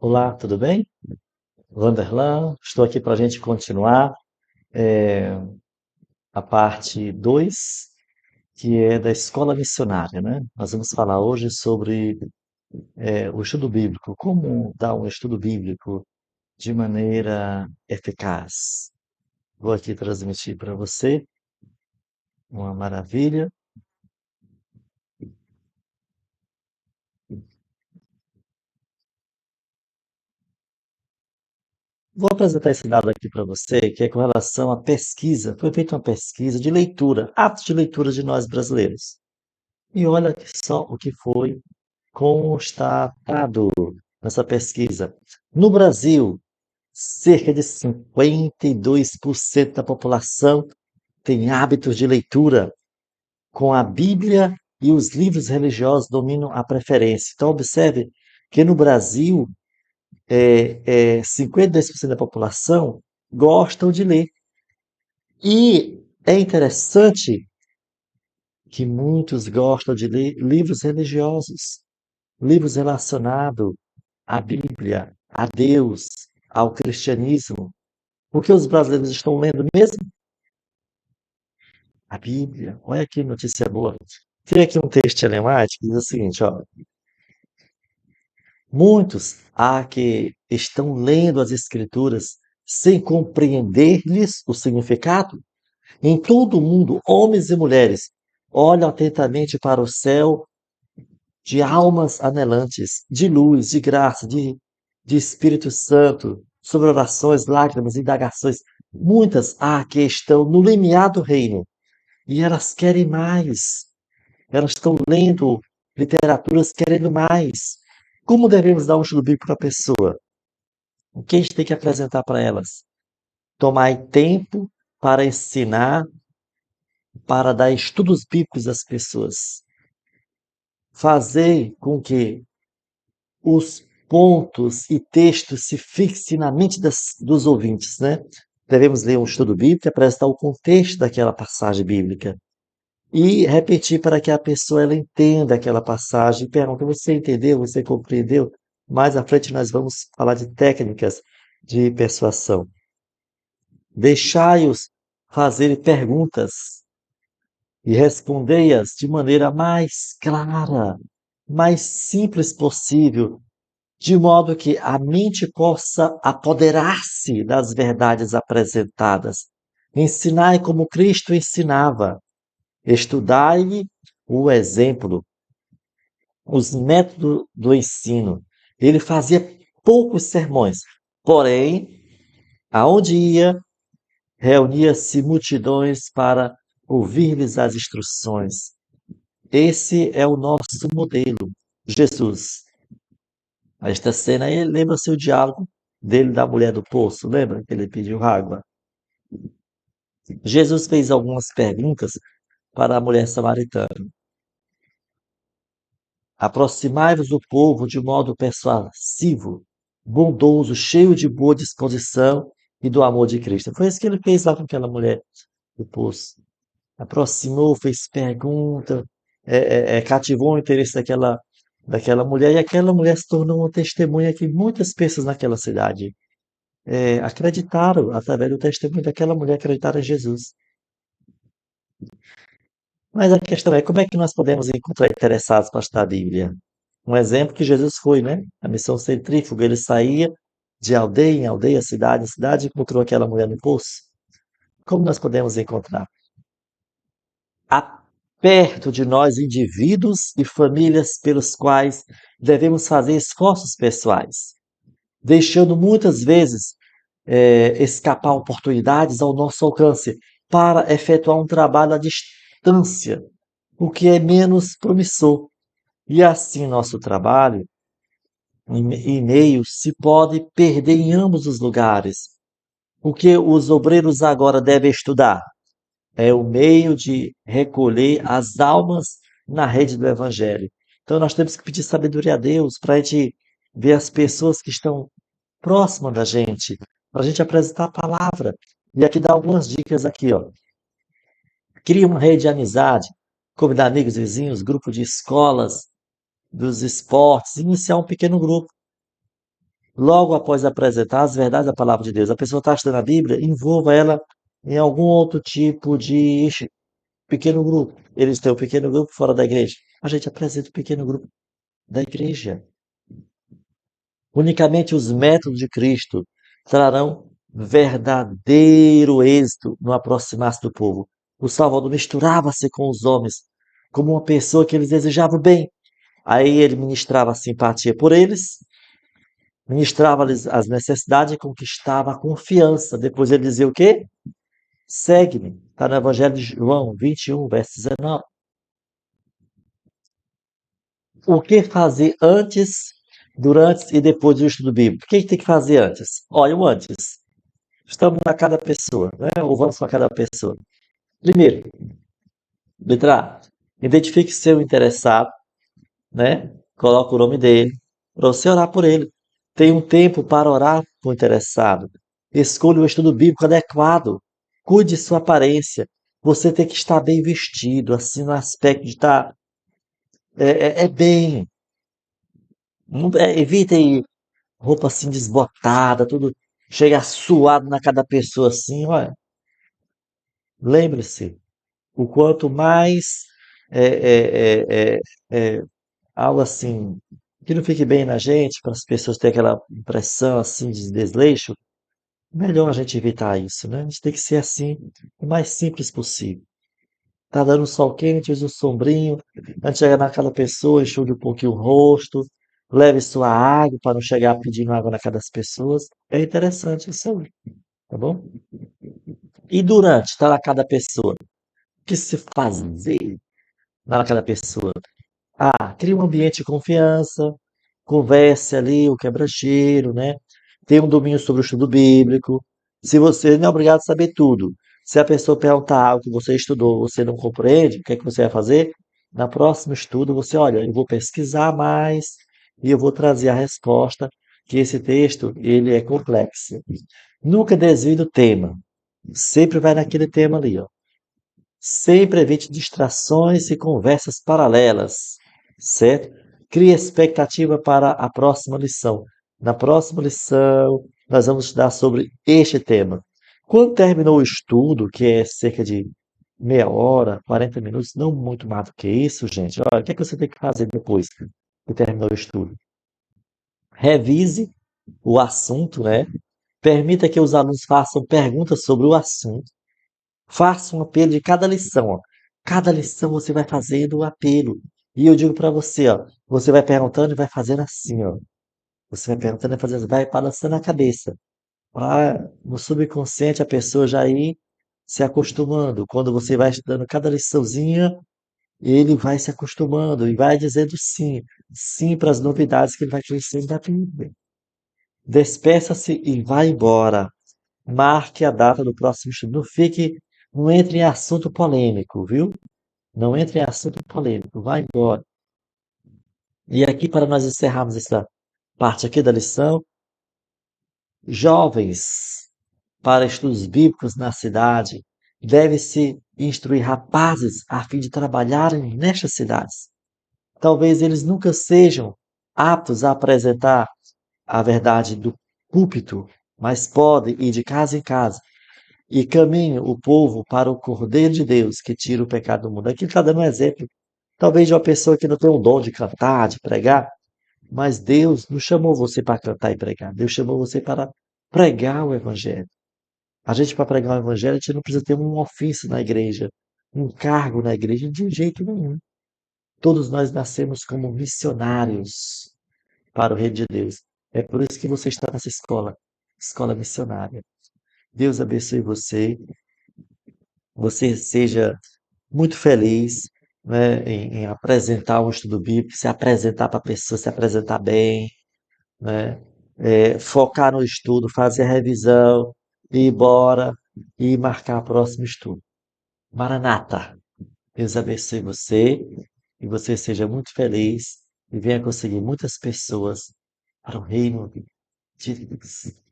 Olá, tudo bem? Vanderlan, estou aqui para a gente continuar eh, a parte 2, que é da escola missionária, né? Nós vamos falar hoje sobre o estudo bíblico, como dar um estudo bíblico de maneira eficaz. Vou aqui transmitir para você uma maravilha. Vou apresentar esse dado aqui para você, que é com relação à pesquisa. Foi feita uma pesquisa de leitura, atos de leitura de nós brasileiros. E olha só o que foi constatado nessa pesquisa. No Brasil, cerca de 52% da população tem hábitos de leitura, com a Bíblia e os livros religiosos dominam a preferência. Então, observe que no Brasil, 52% da população gostam de ler. E é interessante que muitos gostam de ler livros religiosos, livros relacionados à Bíblia, a Deus, ao cristianismo. O que os brasileiros estão lendo mesmo? A Bíblia. Olha que notícia boa. Tem aqui um texto em alemão que diz o seguinte, ó. Muitos há que estão lendo as escrituras sem compreender-lhes o significado. Em todo o mundo, homens e mulheres olham atentamente para o céu de almas anelantes, de luz, de graça, de Espírito Santo, sobre orações, lágrimas, indagações. Muitas há que estão no limiar do reino e elas querem mais. Elas estão lendo literaturas querendo mais. Como devemos dar um estudo bíblico para a pessoa? O que a gente tem que apresentar para elas? Tomar tempo para ensinar, para dar estudos bíblicos às pessoas. Fazer com que os pontos e textos se fixem na mente dos ouvintes, né? Devemos ler um estudo bíblico e apresentar o contexto daquela passagem bíblica e repetir para que a pessoa ela entenda aquela passagem e pergunta: você entendeu? Você compreendeu? Mais à frente nós vamos falar de técnicas de persuasão. Deixai-os fazer perguntas e respondei-as de maneira mais clara, mais simples possível, de modo que a mente possa apoderar-se das verdades apresentadas. Ensinai como Cristo ensinava. Estudai o exemplo, os métodos do ensino. Ele fazia poucos sermões, porém, aonde ia, reunia-se multidões para ouvir-lhes as instruções. Esse é o nosso modelo, Jesus. Esta cena aí lembra-se o diálogo dele da mulher do poço, lembra que ele pediu água? Jesus fez algumas perguntas para a mulher samaritana. Aproximai-vos do povo de modo persuasivo, bondoso, cheio de boa disposição e do amor de Cristo. Foi isso que ele fez lá com aquela mulher do poço. Aproximou, fez pergunta, cativou o interesse daquela mulher, e aquela mulher se tornou uma testemunha que muitas pessoas naquela cidade acreditaram, através do testemunho daquela mulher, acreditaram em Jesus. Mas a questão é, como é que nós podemos encontrar interessados para estudar a Bíblia? Um exemplo que Jesus foi, né? A missão centrífuga, ele saía de aldeia em aldeia, cidade em cidade, e encontrou aquela mulher no poço. Como nós podemos encontrar? Há perto de nós indivíduos e famílias pelos quais devemos fazer esforços pessoais, deixando muitas vezes escapar oportunidades ao nosso alcance para efetuar um trabalho à distância, o que é menos promissor. E assim nosso trabalho e-mail se pode perder em ambos os lugares. O que os obreiros agora devem estudar é o meio de recolher as almas na rede do Evangelho. Então nós temos que pedir sabedoria a Deus para a gente ver as pessoas que estão próximas da gente, para a gente apresentar a palavra. E aqui dá algumas dicas aqui, ó. Crie uma rede de amizade, convidar amigos, vizinhos, grupo de escolas, dos esportes, iniciar um pequeno grupo. Logo após apresentar as verdades da palavra de Deus, a pessoa está estudando a Bíblia, envolva ela em algum outro tipo de pequeno grupo. Eles têm um pequeno grupo fora da igreja. A gente apresenta o pequeno grupo da igreja. Unicamente os métodos de Cristo trarão verdadeiro êxito no aproximar-se do povo. O Salvador misturava-se com os homens como uma pessoa que eles desejavam bem. Aí ele ministrava simpatia por eles, ministrava-lhes as necessidades e conquistava a confiança. Depois ele dizia o quê? Segue-me. Está no Evangelho de João 21, verso 19. O que fazer antes, durante e depois do estudo bíblico? O que tem que fazer antes? Olha, o antes. Estamos a cada pessoa, né? Ou vamos para cada pessoa. Primeiro, letra A. Identifique seu interessado, né? Coloca o nome dele, para você orar por ele. Tem um tempo para orar com o interessado. Escolha o estudo bíblico adequado. Cuide de sua aparência. Você tem que estar bem vestido, assim, no aspecto de estar bem. Evitem roupa assim desbotada, tudo chega suado na cada pessoa assim, olha. Lembre-se, o quanto mais é, é, é, é, é, algo assim que não fique bem na gente, para as pessoas terem aquela impressão assim de desleixo, melhor a gente evitar isso, né? A gente tem que ser assim, o mais simples possível. Tá dando um sol quente, use um sombrinho, antes de chegar naquela pessoa, enxugue um pouquinho o rosto, leve sua água para não chegar pedindo água na cara das pessoas. É interessante isso aí, tá bom? E durante, tá na cada pessoa. O que se fazer na cada pessoa? Ah, cria um ambiente de confiança, converse ali, o quebra-gelo, né? Tenha um domínio sobre o estudo bíblico. Se você não é obrigado a saber tudo. Se a pessoa perguntar algo que você estudou, você não compreende, o que é que você vai fazer? Na próxima estudo, você, olha, eu vou pesquisar mais e eu vou trazer a resposta, que esse texto, ele é complexo. Nunca desvie do tema. Sempre vai naquele tema ali, ó. Sempre evite distrações e conversas paralelas, certo? Crie expectativa para a próxima lição. Na próxima lição, nós vamos estudar sobre este tema. Quando terminou o estudo, que é cerca de meia hora, 40 minutos, não muito mais do que isso, gente. Olha, o que é que você tem que fazer depois que terminou o estudo? Revise o assunto, né? Permita que os alunos façam perguntas sobre o assunto. Faça um apelo de cada lição, ó. Cada lição você vai fazendo um apelo. E eu digo para você, ó, você vai perguntando e vai fazendo assim, ó. Você vai perguntando e fazendo, assim, vai balançando a cabeça. Para no subconsciente a pessoa já ir se acostumando. Quando você vai estudando cada liçãozinha, ele vai se acostumando e vai dizendo sim, sim para as novidades que ele vai conhecendo da Bíblia. Despeça-se e vá embora. Marque a data do próximo estudo. Não entre em assunto polêmico, viu? Não entre em assunto polêmico. Vá embora. E aqui, para nós encerrarmos essa parte aqui da lição, jovens para estudos bíblicos na cidade, deve-se instruir rapazes a fim de trabalharem nestas cidades. Talvez eles nunca sejam aptos a apresentar a verdade do púlpito, mas podem ir de casa em casa e caminho o povo para o Cordeiro de Deus que tira o pecado do mundo. Aqui ele está dando um exemplo, talvez de uma pessoa que não tem o dom de cantar, de pregar, mas Deus não chamou você para cantar e pregar. Deus chamou você para pregar o Evangelho. A gente, para pregar o Evangelho, a gente não precisa ter um ofício na igreja, um cargo na igreja, de jeito nenhum. Todos nós nascemos como missionários para o Reino de Deus. É por isso que você está nessa escola, escola missionária. Deus abençoe você, você seja muito feliz, né, em apresentar o estudo bíblico, se apresentar para a pessoa, se apresentar bem, né, focar no estudo, fazer a revisão, ir embora e marcar o próximo estudo. Maranata, Deus abençoe você e você seja muito feliz e venha conseguir muitas pessoas para o reino de Deus.